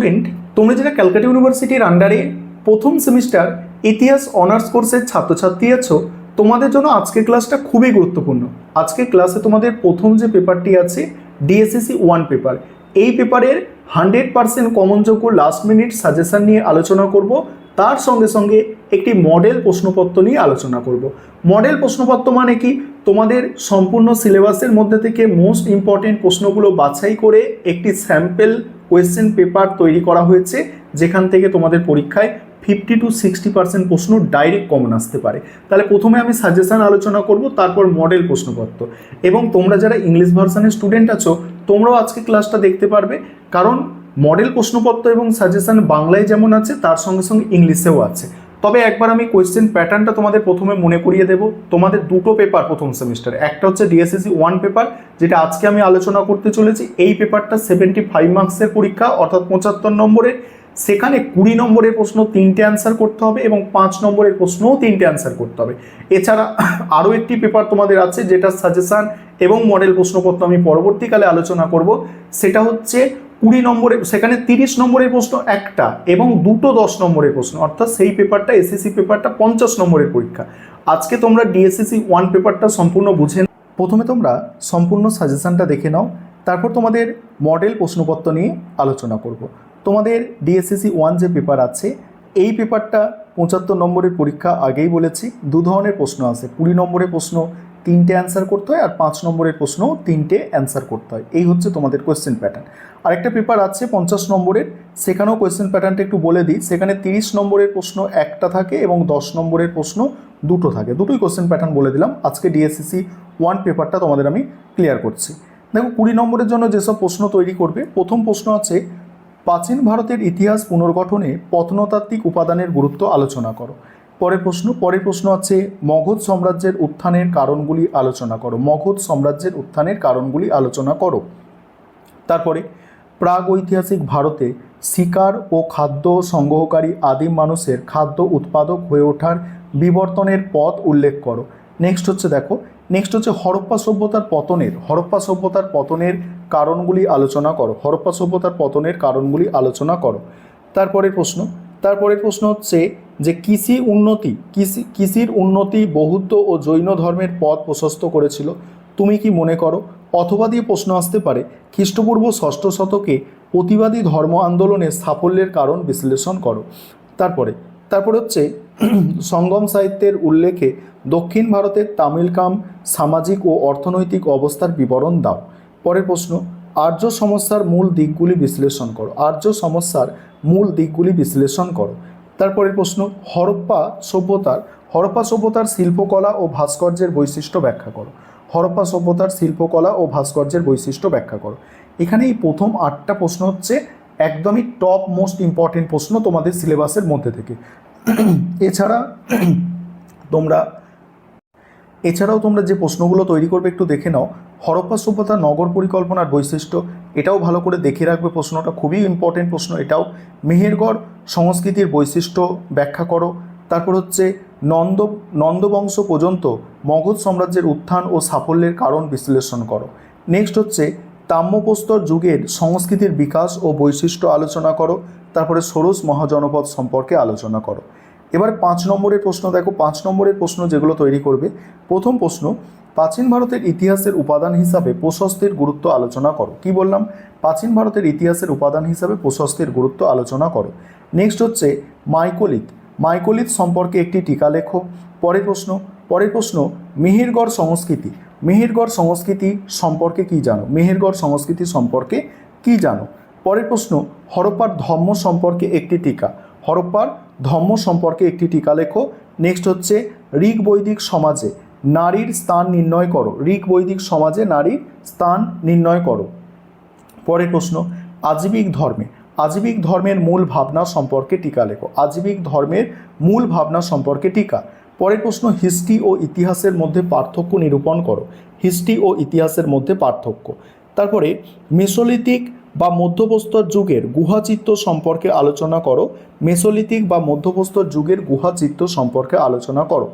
Student, তোমরা যারা ক্যালকাটা ইউনিভার্সিটির আন্ডারে প্রথম সেমিস্টার ইতিহাস অনার্স কোর্সের ছাত্রছাত্রী আছো, তোমাদের জন্য আজকের ক্লাসটা খুবই গুরুত্বপূর্ণ। আজকের ক্লাসে তোমাদের প্রথম যে পেপারটি আছে ডিএসসিসি 1 পেপার, এই পেপারের 100% কমনযোগ্য লাস্ট মিনিট সাজেশন নিয়ে আলোচনা করব। তার সঙ্গে সঙ্গে একটি মডেল প্রশ্নপত্র নিয়ে আলোচনা করব। মডেল প্রশ্নপত্র মানে কি? তোমাদের সম্পূর্ণ সিলেবাসের মধ্যে থেকে মোস্ট ইম্পর্টেন্ট প্রশ্নগুলো বাছাই করে একটি স্যাম্পল কোয়েশ্চেন পেপার তৈরি করা হয়েছে, যেখান থেকে তোমাদের পরীক্ষায় 50 to 60% প্রশ্ন ডাইরেক্ট কমন আসতে পারে। তাহলে প্রথমে আমি সাজেশন আলোচনা করব, তারপর মডেল প্রশ্নপত্র। এবং তোমরা যারা ইংলিশ ভার্সনের স্টুডেন্ট আছো, তোমরাও আজকে ক্লাসটা দেখতে পারবে, কারণ মডেল প্রশ্নপত্র এবং সাজেশন বাংলায় যেমন আছে তার সঙ্গে সঙ্গে ইংলিশেও আছে। তবে একবার আমি কোয়েশ্চেন প্যাটার্নটা তোমাদের প্রথমে মনে করিয়ে দেব। তোমাদের দুটো পেপার প্রথম সেমিস্টার, একটা হচ্ছে ডিএসসিসি 1 পেপার, যেটা আজকে আমি আলোচনা করতে চলেছি। এই পেপারটা 75 মার্কসের পরীক্ষা, অর্থাৎ 75 নম্বরের। সেখানে 20 নম্বরের প্রশ্ন 3টে অ্যান্সার করতে হবে এবং 5 নম্বরের প্রশ্নও 3টে অ্যান্সার করতে হবে। এছাড়া আরও একটি পেপার তোমাদের আছে, যেটা সাজেশন এবং মডেল প্রশ্নপত্র আমি পরবর্তীকালে আলোচনা করব। সেটা হচ্ছে 20 নম্বরের, সেখানে 30 নম্বরের প্রশ্ন একটা এবং দুটো 10 নম্বরের প্রশ্ন, অর্থাৎ সেই পেপারটা এসএসসি পেপারটা 50 নম্বরের পরীক্ষা। আজকে তোমরা ডিএসসিসি 1 পেপারটা সম্পূর্ণ বুঝে, প্রথমে তোমরা সম্পূর্ণ সাজেশনটা দেখে নাও, তারপর তোমাদের মডেল প্রশ্নপত্র নিয়ে আলোচনা করব। তোমাদের ডিএসসিসি 1 যে পেপার আছে, এই পেপারটা 75 নম্বরের পরীক্ষা, আগেই বলেছি। দু ধরনের প্রশ্ন আছে, 20 নম্বরের প্রশ্ন 3টে অ্যান্সার করতে হয়, আর 5 নম্বরের প্রশ্ন 3টে অ্যান্সার করতে হয়। এই হচ্ছে তোমাদের কোয়েশ্চেন প্যাটার্ন। আরেকটা পেপার আছে 50 নম্বরের, সেখানেও কোয়েশ্চেন প্যাটার্নটা একটু বলে দিই। সেখানে 30 নম্বরের প্রশ্ন একটা থাকে এবং 10 নম্বরের প্রশ্ন দুটো থাকে। দুটোই কোয়েশ্চেন প্যাটার্ন বলে দিলাম। আজকে ডিএসসিসি 1 পেপারটা তোমাদের আমি ক্লিয়ার করছি। দেখো, 20 নম্বরের জন্য যেসব প্রশ্ন তৈরি করবে, প্রথম প্রশ্ন আছে প্রাচীন ভারতের ইতিহাস পুনর্গঠনে প্রত্নতাত্ত্বিক উপাদানের গুরুত্ব আলোচনা করো। পরের প্রশ্ন আছে মগধ সাম্রাজ্যের উত্থানের কারণগুলি আলোচনা করো। মগধ সাম্রাজ্যের উত্থানের কারণগুলি আলোচনা করো। তারপরে প্রাগৈতিহাসিক ভারতে শিকার ও খাদ্য সংগ্রহকারী আদিম মানুষের খাদ্য উৎপাদক হয়ে ওঠার বিবর্তনের পথ উল্লেখ করো। নেক্সট হচ্ছে হরপ্পা সভ্যতার পতনের কারণগুলি আলোচনা করো। হরপ্পা সভ্যতার পতনের কারণগুলি আলোচনা করো। তারপরের প্রশ্ন হচ্ছে যে কৃষির উন্নতি বৌদ্ধ ও জৈন ধর্মের পথ প্রশস্ত করেছিল, তুমি কি মনে করো? অথবা দিয়ে প্রশ্ন আসতে পারে খ্রিস্টপূর্ব 6ষ্ঠ শতকে প্রতিবাদী ধর্ম আন্দোলনের সাফল্যের কারণ বিশ্লেষণ করো। তারপরে হচ্ছে সঙ্গম সাহিত্যের উল্লেখে দক্ষিণ ভারতের তামিলকাম সামাজিক ও অর্থনৈতিক অবস্থার বিবরণ দাও। পরের প্রশ্ন আর্য সমস্যার মূল দিকগুলি বিশ্লেষণ করো। আর্য সমস্যার মূল দিকগুলি বিশ্লেষণ করো। তারপরের প্রশ্ন হরপ্পা সভ্যতার শিল্পকলা ও ভাস্কর্যের বৈশিষ্ট্য ব্যাখ্যা করো। হরপ্পা সভ্যতার শিল্পকলা ও ভাস্কর্যের বৈশিষ্ট্য ব্যাখ্যা করো। এখানে এই প্রথম 8টা প্রশ্ন হচ্ছে একদমই টপ মোস্ট ইম্পর্টেন্ট প্রশ্ন তোমাদের সিলেবাসের মধ্যে থেকে। এছাড়াও তোমরা যে প্রশ্নগুলো তৈরি করবে একটু দেখে নাও। হরপ্পা সভ্যতার নগর পরিকল্পনার বৈশিষ্ট্য, এটাও ভালো করে দেখে রাখবে, প্রশ্নটা খুবই ইম্পর্টেন্ট প্রশ্ন এটাও। মেহেরগড় সংস্কৃতির বৈশিষ্ট্য ব্যাখ্যা করো। তারপর হচ্ছে নন্দবংশ পর্যন্ত মগধ সাম্রাজ্যের উত্থান ও সাফল্যের কারণ বিশ্লেষণ করো। নেক্সট হচ্ছে তাম্রপ্রস্তর যুগের সংস্কৃতির বিকাশ ও বৈশিষ্ট্য আলোচনা করো। তারপরে ষোড়শ মহাজনপদ সম্পর্কে আলোচনা করো। এবার 5 নম্বরের প্রশ্ন দেখো। 5 নম্বরের প্রশ্ন যেগুলো তৈরি করবে, প্রথম প্রশ্ন প্রাচীন ভারতের ইতিহাসের উপাদান হিসাবে প্রশস্তির গুরুত্ব আলোচনা করো। কি বললাম? প্রাচীন ভারতের ইতিহাসের উপাদান হিসাবে প্রশস্তির গুরুত্ব আলোচনা করো। নেক্সট হচ্ছে মাইকোলিথ সম্পর্কে একটি টিকা লেখো। পরের প্রশ্ন মেহেরগড় সংস্কৃতি সম্পর্কে কি জানো? মেহেরগড় সংস্কৃতি সম্পর্কে কি জানো? পরের প্রশ্ন হরপ্পার ধর্ম সম্পর্কে একটি টিকা। হরপ্পার ধর্ম সম্পর্কে একটি টিকা লেখো। নেক্সট হচ্ছে ঋগ বৈদিক সমাজে নারীর স্থান নির্ণয় করো। ঋগ বৈদিক সমাজে নারীর স্থান নির্ণয় করো। পরের প্রশ্ন আজীবিক ধর্মের মূল ভাবনা সম্পর্কে টিকা লেখো। আজীবিক ধর্মের মূল ভাবনা সম্পর্কে টিকা। পরের প্রশ্ন হিস্ট্রি ও ইতিহাসের মধ্যে পার্থক্য নিরূপণ করো। হিস্ট্রি ও ইতিহাসের মধ্যে পার্থক্য। তারপরে মেসোলিথিক বা মধ্যপ্রস্তর যুগের গুহাচিত্র সম্পর্কে আলোচনা করো। মেসোলিথিক বা মধ্যপ্রস্তর যুগের গুহাচিত্র সম্পর্কে আলোচনা করো।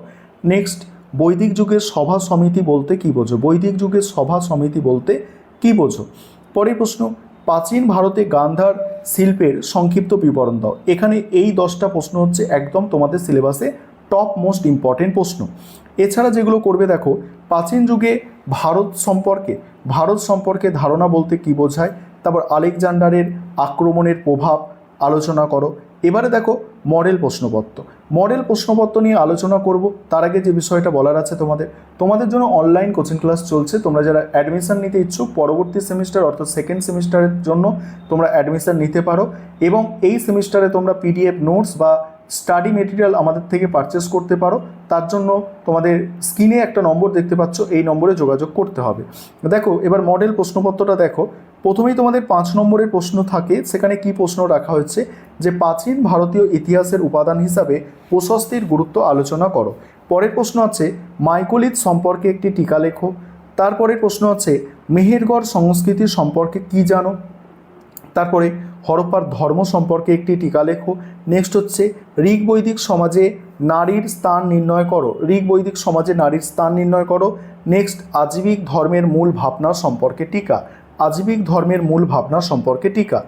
নেক্সট বৈদিক যুগের সভা সমিতি বলতে কী বোঝো? বৈদিক যুগের সভা সমিতি বলতে কী বোঝো? পরের প্রশ্ন প্রাচীন ভারতে গান্ধার শিল্পের সংক্ষিপ্ত বিবরণ দাও। এখানে এই 10টা প্রশ্ন হচ্ছে একদম তোমাদের সিলেবাসে টপ মোস্ট ইম্পর্টেন্ট প্রশ্ন। এছাড়া যেগুলো করবে দেখো, প্রাচীন যুগে ভারত সম্পর্কে ধারণা বলতে কী বোঝায়, তারপর আলেকজান্ডারের আক্রমণের প্রভাব আলোচনা করো। এবারে দেখো মডেল প্রশ্নপত্র নিয়ে আলোচনা করব। তার আগে যে বিষয়টা বলার আছে তোমাদের জন্য অনলাইন কোচিং ক্লাস চলছে। তোমরা যারা অ্যাডমিশন নিতে ইচ্ছুক পরবর্তী সেমিস্টার অর্থাৎ সেকেন্ড সেমিস্টারের জন্য তোমরা অ্যাডমিশন নিতে পারো, এবং এই সেমিস্টারে তোমরা পিডিএফ নোটস বা স্টাডি মেটেরিয়াল আমাদের থেকে পারচেস করতে পারো। তার জন্য তোমাদের স্ক্রিনে একটা নম্বর দেখতে পাচ্ছ, এই নম্বরে যোগাযোগ করতে হবে। দেখো এবার মডেল প্রশ্নপত্রটা দেখো। প্রথমেই তোমাদের 5 নম্বরের প্রশ্ন থাকে, সেখানে কি প্রশ্ন রাখা হয়েছে যে প্রাচীন ভারতীয় ইতিহাসের উপাদান হিসাবে প্রশস্তির গুরুত্ব আলোচনা করো। পরের প্রশ্ন আছে মাইকোলিথ সম্পর্কে একটি টিকা লেখো। তারপরের প্রশ্ন আছে মেহেরগড় সংস্কৃতি সম্পর্কে কি জানো। তারপরে হরপ্পার ধর্ম সম্পর্কে একটি টিকা লেখো। নেক্সট হচ্ছে ঋগ্বৈদিক সমাজে নারীর স্থান নির্ণয় করো। নেক্সট আজীবিক ধর্মের মূল ভাবনা সম্পর্কে টিকা।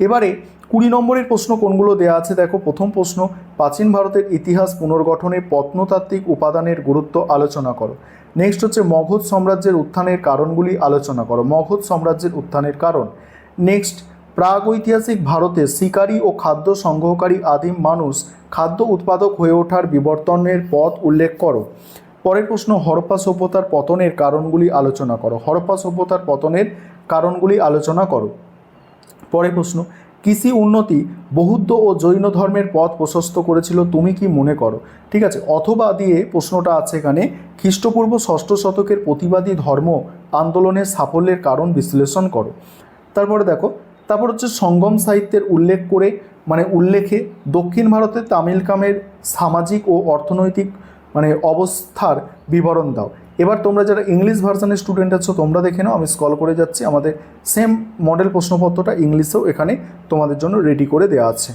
এবারে 20 নম্বরের প্রশ্ন কোনগুলো দেওয়া আছে দেখো। প্রথম প্রশ্ন, প্রাচীন ভারতের ইতিহাস পুনর্গঠনে প্রত্নতাত্ত্বিক উপাদানের গুরুত্ব আলোচনা করো। নেক্সট হচ্ছে মগধ সাম্রাজ্যের উত্থানের কারণগুলি আলোচনা করো। নেক্সট, প্রাগৈতিহাসিক ভারতে শিকারী ও খাদ্য সংগ্রহকারী আদিম মানুষ খাদ্য উৎপাদক হয়ে ওঠার বিবর্তনের পথ উল্লেখ করো। পরের প্রশ্ন, হরপ্পা সভ্যতার পতনের কারণগুলি আলোচনা করো। পরের প্রশ্ন, কৃষি উন্নতি বৌদ্ধ ও জৈন ধর্মের পথ প্রশস্ত করেছিল, তুমি কি মনে করো। ঠিক আছে, অথবা দিয়ে প্রশ্নটা আছে এখানে, খ্রিস্টপূর্ব 6ষ্ঠ শতকের প্রতিবাদী ধর্ম আন্দোলনের সাফল্যের কারণ বিশ্লেষণ করো। তারপর হচ্ছে সঙ্গম সাহিত্যের উল্লেখে দক্ষিণ ভারতের তামিলকামের সামাজিক ও অর্থনৈতিক অবস্থার বিবরণ দাও। এবার তোমরা যারা ইংলিশ ভার্সনের স্টুডেন্ট আছো তোমরা দেখে নাও, আমি স্ক্রল করে যাচ্ছি, আমাদের সেম মডেল প্রশ্নপত্রটা ইংলিশেও এখানে তোমাদের জন্য রেডি করে দেওয়া আছে।